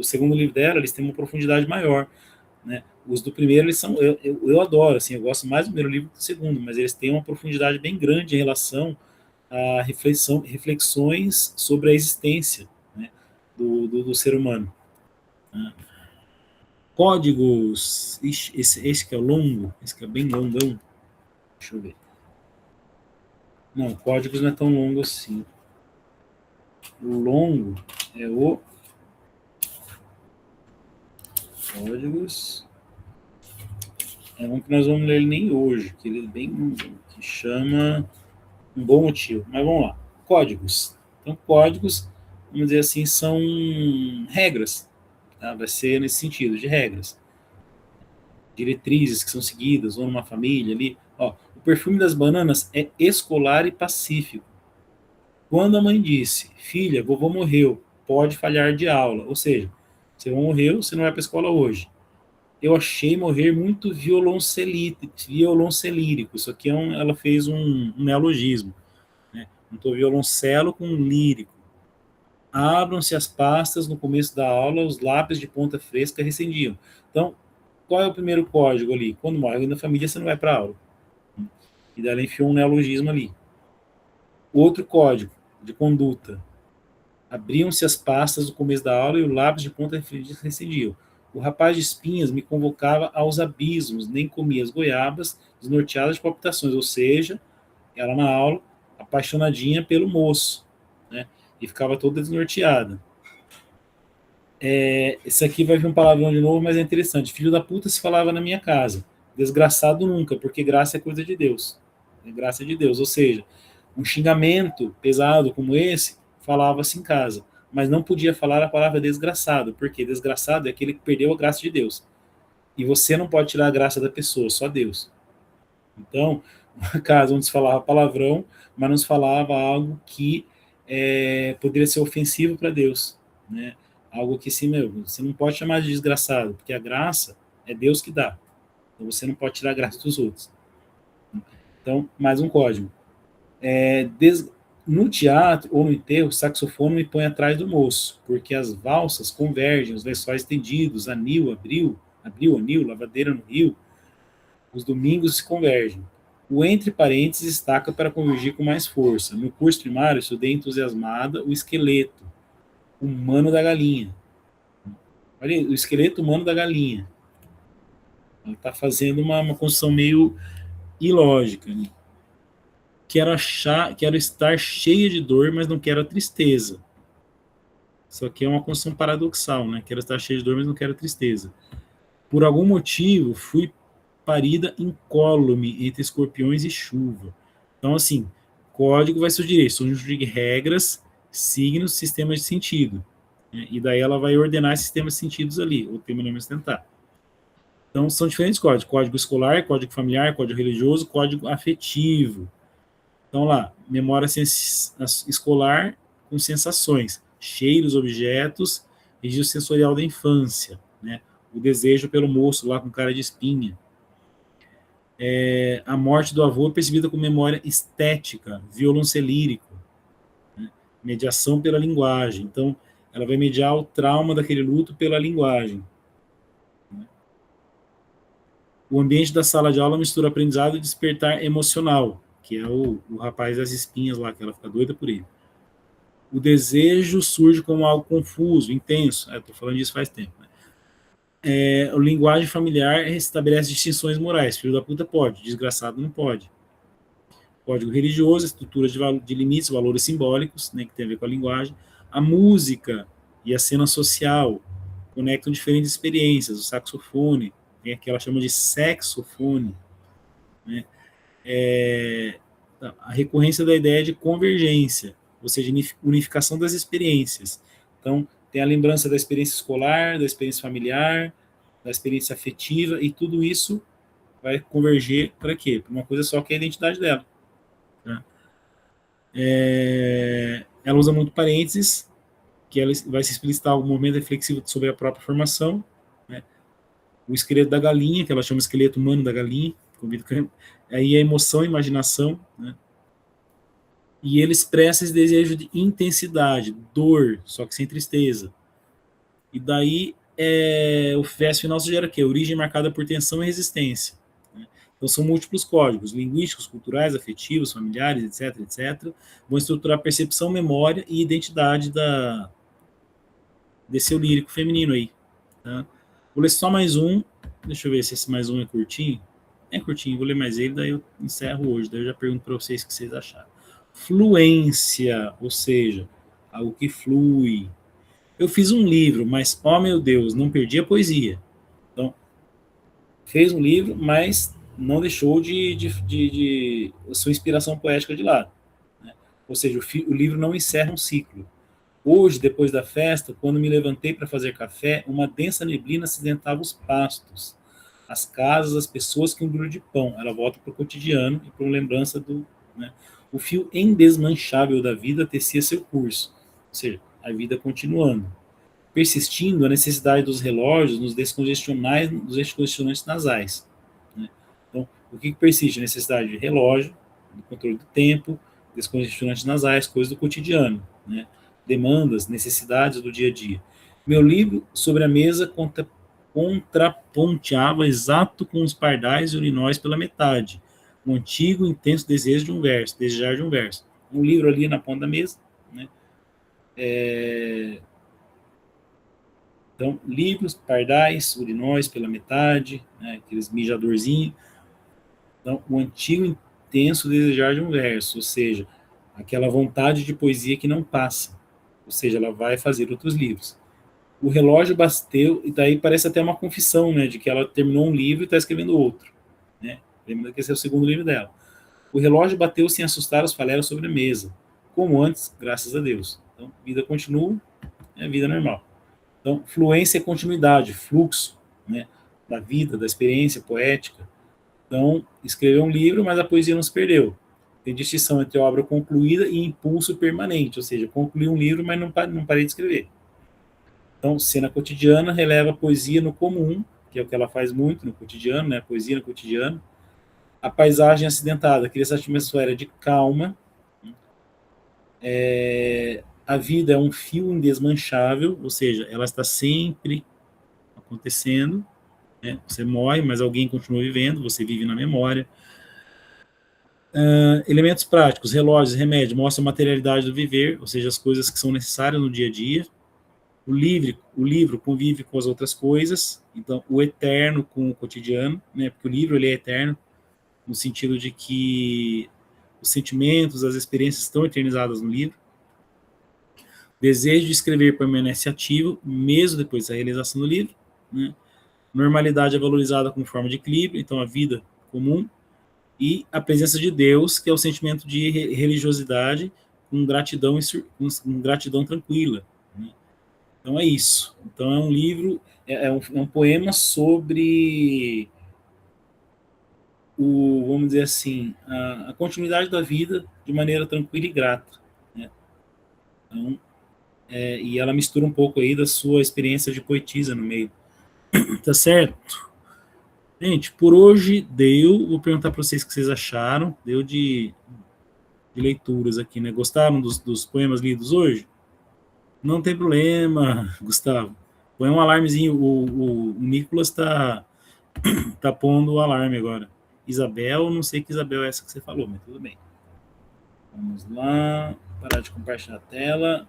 segundo livro dela, eles têm uma profundidade maior, né? Os do primeiro, eles são, eu adoro, assim, eu gosto mais do primeiro livro que do segundo, mas eles têm uma profundidade bem grande em relação a reflexões sobre a existência, né, do ser humano, né? Códigos, esse que é longo, esse que é bem longão, deixa eu ver. Não, códigos não é tão longo assim. O longo é o códigos. É um que nós vamos ler nem hoje, que ele é bem longão, que chama Um Bom Motivo. Mas vamos lá. Códigos. Então, códigos, vamos dizer assim, são regras. Tá? Vai ser nesse sentido, de regras. Diretrizes que são seguidas, ou numa família ali. Ó, o perfume das bananas é escolar e pacífico. Quando a mãe disse, filha, vovô morreu, pode falhar de aula. Ou seja, seu avô morreu, você não vai para a escola hoje. Eu achei morrer muito violoncelírico. Isso aqui ela fez um neologismo, né? Juntou violoncelo com lírico. Abram-se as pastas no começo da aula, os lápis de ponta fresca recendiam. Então, qual é o primeiro código ali? Quando morre alguém da família, você não vai para a aula. E daí ela enfiou um neologismo ali. Outro código de conduta. Abriam-se as pastas no começo da aula e o lápis de ponta recendiam. O rapaz de espinhas me convocava aos abismos, nem comia as goiabas, desnorteadas de palpitações, ou seja, ela na aula, apaixonadinha pelo moço, né? E ficava toda desnorteada. Esse aqui vai vir um palavrão de novo, mas é interessante. Filho da puta se falava na minha casa. Desgraçado nunca, porque graça é coisa de Deus. É graça de Deus. Ou seja, um xingamento pesado como esse falava-se em casa. Mas não podia falar a palavra desgraçado, porque desgraçado é aquele que perdeu a graça de Deus. E você não pode tirar a graça da pessoa, só Deus. Então, uma casa onde se falava palavrão, mas não se falava algo que poderia ser ofensivo para Deus, né? Algo que assim, você não pode chamar de desgraçado, porque a graça é Deus que dá. Então você não pode tirar a graça dos outros. Então, mais um código. No teatro ou no enterro, o saxofone me põe atrás do moço, porque as valsas convergem, os lençóis estendidos, abril, anil, lavadeira no rio, os domingos se convergem. O entre parênteses destaca para convergir com mais força. No curso primário, estudei entusiasmada o esqueleto humano da galinha. Olha aí, o esqueleto humano da galinha. Ela está fazendo uma construção meio ilógica, né? Quero estar cheia de dor, mas não quero a tristeza. Isso aqui é uma construção paradoxal, né? Quero estar cheia de dor, mas não quero a tristeza. Por algum motivo, fui parida incólume entre escorpiões e chuva. Então, assim, código vai sugerir conjunto de regras, signos, sistemas de sentido, né? E daí ela vai ordenar sistemas de sentidos ali, ou terminamos de tentar. Então, são diferentes códigos. Código escolar, código familiar, código religioso, código afetivo. Então, lá, memória escolar com sensações, cheiros, objetos, registro sensorial da infância, né? O desejo pelo moço lá com cara de espinha. A morte do avô é percebida com memória estética, violoncelírico, né? Mediação pela linguagem. Então, ela vai mediar o trauma daquele luto pela linguagem. O ambiente da sala de aula mistura aprendizado e despertar emocional, que é o rapaz das espinhas lá, que ela fica doida por ele. O desejo surge como algo confuso, intenso. Estou falando disso faz tempo. Né? A linguagem familiar estabelece distinções morais. Filho da puta pode, desgraçado não pode. Código religioso, estrutura de limites, valores simbólicos, né, que tem a ver com a linguagem. A música e a cena social conectam diferentes experiências. O saxofone, tem aquela chama de sexofone, né? A recorrência da ideia de convergência, ou seja, unificação das experiências. Então, tem a lembrança da experiência escolar, da experiência familiar, da experiência afetiva, e tudo isso vai converger para quê? Para uma coisa só, que é a identidade dela. Tá? Ela usa muito parênteses, que ela vai se explicitar o movimento reflexivo sobre a própria formação, né? O esqueleto da galinha, que ela chama esqueleto humano da galinha, aí a emoção, a imaginação, né? E ele expressa esse desejo de intensidade, dor, só que sem tristeza. E daí o verso final sugere o quê? Origem marcada por tensão e resistência. Né? Então são múltiplos códigos, linguísticos, culturais, afetivos, familiares, etc, etc. Vão estruturar percepção, memória e identidade desse eu lírico feminino aí. Tá? Vou ler só mais um. Deixa eu ver se esse mais um é curtinho. É curtinho, vou ler mais ele, daí eu encerro hoje. Daí eu já pergunto para vocês o que vocês acharam. Fluência, ou seja, algo que flui. Eu fiz um livro, mas, oh meu Deus, não perdi a poesia. Então, fez um livro, mas não deixou de sua inspiração poética de lado. Né? Ou seja, o livro não encerra um ciclo. Hoje, depois da festa, quando me levantei para fazer café, uma densa neblina acidentava os pastos, as casas, as pessoas, que um grulho de pão. Ela volta para o cotidiano e para uma lembrança do... Né? O fio indesmanchável da vida tecia seu curso, ou seja, a vida continuando, persistindo a necessidade dos relógios nos descongestionantes nasais. Né? Então, o que persiste? A necessidade de relógio, do controle do tempo, descongestionantes nasais, coisas do cotidiano, né? Demandas, necessidades do dia a dia. Meu livro sobre a mesa contraponteava exato com os pardais e urinóis pela metade, um antigo intenso desejo de um verso, desejar de um verso. Um livro ali na ponta da mesa, né? Então, livros, pardais, urinóis pela metade, né, aqueles mijadorzinhos. Então, o antigo intenso desejar de um verso, ou seja, aquela vontade de poesia que não passa. Ou seja, ela vai fazer outros livros. O relógio bateu, e daí parece até uma confissão, né, de que ela terminou um livro e está escrevendo outro. Né? Lembrando que esse é o segundo livro dela. O relógio bateu sem assustar os faléros sobre a mesa, como antes, graças a Deus. Então, vida continua, é vida normal. Então, fluência é continuidade, fluxo, né, da vida, da experiência poética. Então, escreveu um livro, mas a poesia não se perdeu. Tem distinção entre obra concluída e impulso permanente, ou seja, concluí um livro, mas não parei de escrever. Então, cena cotidiana releva a poesia no comum, que é o que ela faz muito no cotidiano, né, poesia no cotidiano. A paisagem acidentada cria essa atmosfera de calma. A vida é um fio indesmanchável, ou seja, ela está sempre acontecendo. Né? Você morre, mas alguém continua vivendo, você vive na memória. Elementos práticos, relógios, remédio, mostram a materialidade do viver, ou seja, as coisas que são necessárias no dia a dia. O livro convive com as outras coisas, então o eterno com o cotidiano, né? Porque o livro ele é eterno, no sentido de que os sentimentos, as experiências estão eternizadas no livro. Desejo de escrever permanece ativo, mesmo depois da realização do livro. Né? Normalidade é valorizada como forma de equilíbrio, então a vida comum, e a presença de Deus, que é o sentimento de religiosidade com gratidão, com gratidão tranquila. Né? Então é isso. Então é um livro, é um poema sobre vamos dizer assim, a continuidade da vida de maneira tranquila e grata. Né? Então, e ela mistura um pouco aí da sua experiência de poetisa no meio. Tá certo? Gente, por hoje deu. Vou perguntar para vocês o que vocês acharam. Deu de leituras aqui, né? Gostaram dos poemas lidos hoje? Não tem problema, Gustavo. Põe um alarmezinho. O Nicolas tá pondo o alarme agora. Isabel, não sei que Isabel é essa que você falou, mas tudo bem. Vamos lá. Parar de compartilhar a tela.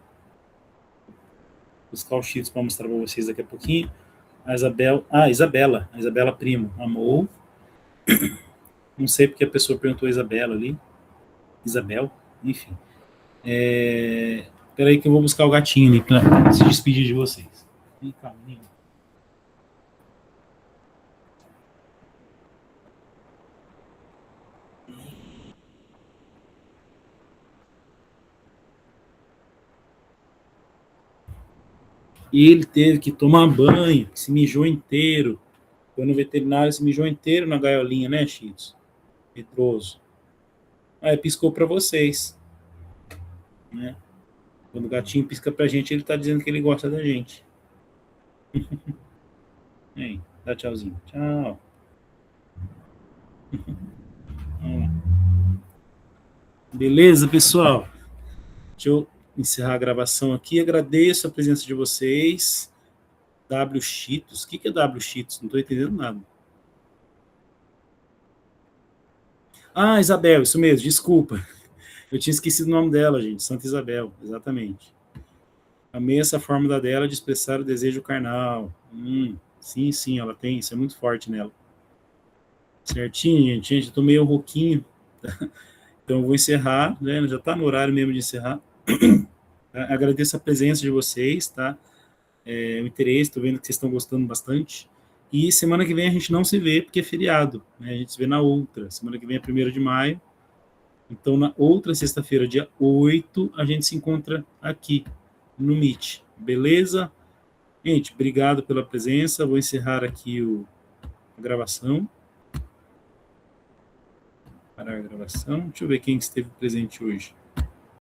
Buscar os cheats para mostrar para vocês daqui a pouquinho. A Isabel. Ah, Isabela. A Isabela Primo. Amou. Não sei porque a pessoa perguntou a Isabela ali. Isabel. Enfim. Espera aí que eu vou buscar o gatinho ali para se despedir de vocês. Vem cá, menino. E ele teve que tomar banho, se mijou inteiro. Foi no veterinário, se mijou inteiro na gaiolinha, né, Cheetos? Medroso. Aí piscou para vocês, né? Quando o gatinho pisca pra gente, ele tá dizendo que ele gosta da gente. Aí, dá tchauzinho. Tchau. Beleza, pessoal? Deixa eu encerrar a gravação aqui. Agradeço a presença de vocês. W Cheetos. O que é W Cheetos? Não estou entendendo nada. Ah, Isabel, isso mesmo, desculpa. Eu tinha esquecido o nome dela, gente. Santa Isabel, exatamente. Amei essa fórmula dela de expressar o desejo carnal. Sim, sim, ela tem, isso é muito forte nela. Certinho, gente. Gente, eu tô meio rouquinho. Então eu vou encerrar, né? Já está no horário mesmo de encerrar. Agradeço a presença de vocês, tá? O interesse, estou vendo que vocês estão gostando bastante. E semana que vem a gente não se vê, porque é feriado, né? A gente se vê na outra. Semana que vem é 1º de maio. Então, na outra sexta-feira, dia 8, a gente se encontra aqui, no Meet. Beleza? Gente, obrigado pela presença. Vou encerrar aqui a gravação. Parar a gravação. Deixa eu ver quem esteve presente hoje.